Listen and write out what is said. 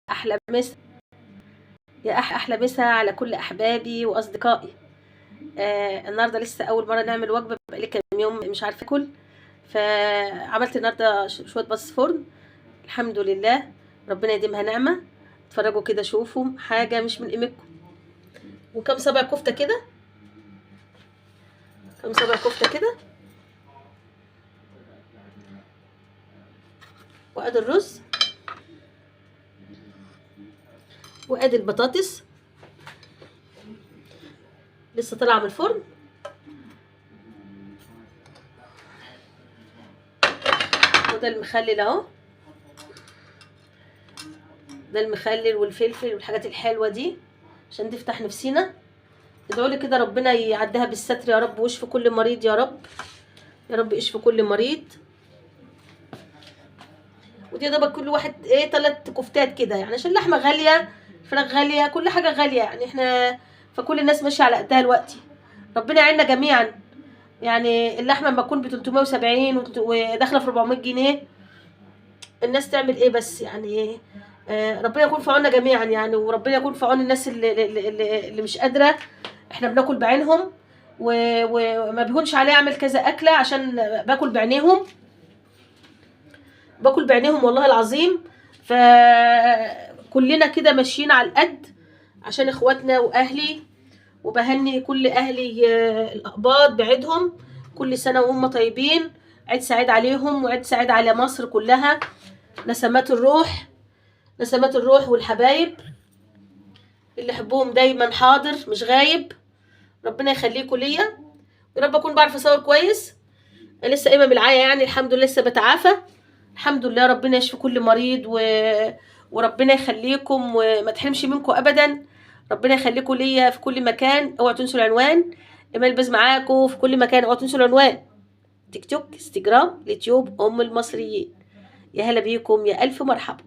احلى مسا، يا احلى مسا على كل احبابي واصدقائي. النهارده لسه اول مره نعمل وجبه، بقالي كام يوم مش عارفه اكل، فعملت النهارده شويه بس فرن. الحمد لله، ربنا يديمها نعمه. اتفرجوا كده، شوفوا حاجه مش من قيمتكم. وكم صبع كفته كده، كم صبع كفته كده، وادي الرز، وادي البطاطس لسه طالعه من الفرن، وده المخلل اهو، ده المخلل والفلفل والحاجات الحلوه دي عشان تفتح نفسينا. ادعوا لي كده ربنا يعديها بالستر يا رب، ويشفي كل مريض يا رب، يا رب يشفي كل مريض. ودي دوبك كل واحد 3 كفتات كده، يعني عشان اللحمه غاليه، الفراخ غاليه، كل حاجه غاليه، يعني احنا فكل الناس ماشيه على قدها دلوقتي. ربنا يعيننا جميعا. يعني اللحمه لما تكون ب 370 وداخله في 400 جنيه، الناس تعمل ايه بس يعني؟ ربنا يكون في عوننا جميعا يعني، وربنا يكون في عون الناس اللي مش قادره. احنا بناكل بعينهم، وما بيهونش عليه اعمل كذا اكله عشان باكل بعينيهم، باكل بعينيهم والله العظيم. فكلنا كده ماشيين على القد عشان اخواتنا واهلي. وبهني كل اهلي الاقباط بعيدهم، كل سنه وهم طيبين، عيد سعيد عليهم وعيد سعيد على مصر كلها. نسمات الروح، نسمات الروح والحبايب اللي حبهم دايما حاضر مش غايب، ربنا يخليكم ليا. يا رب اكون بعرف اصور كويس، لسه قايمه من العيا يعني، الحمد لله لسه بتعافى الحمد لله. ربنا يشفي كل مريض وربنا يخليكم وما تحرمش منكم ابدا. ربنا يخليكم ليا في كل مكان. اوعوا تنسوا العنوان، ايميل بس معاكم في كل مكان. اوعوا تنسوا العنوان: تيك توك، انستجرام، اليوتيوب، ام المصريين. يا هلا بيكم، يا الف مرحبا.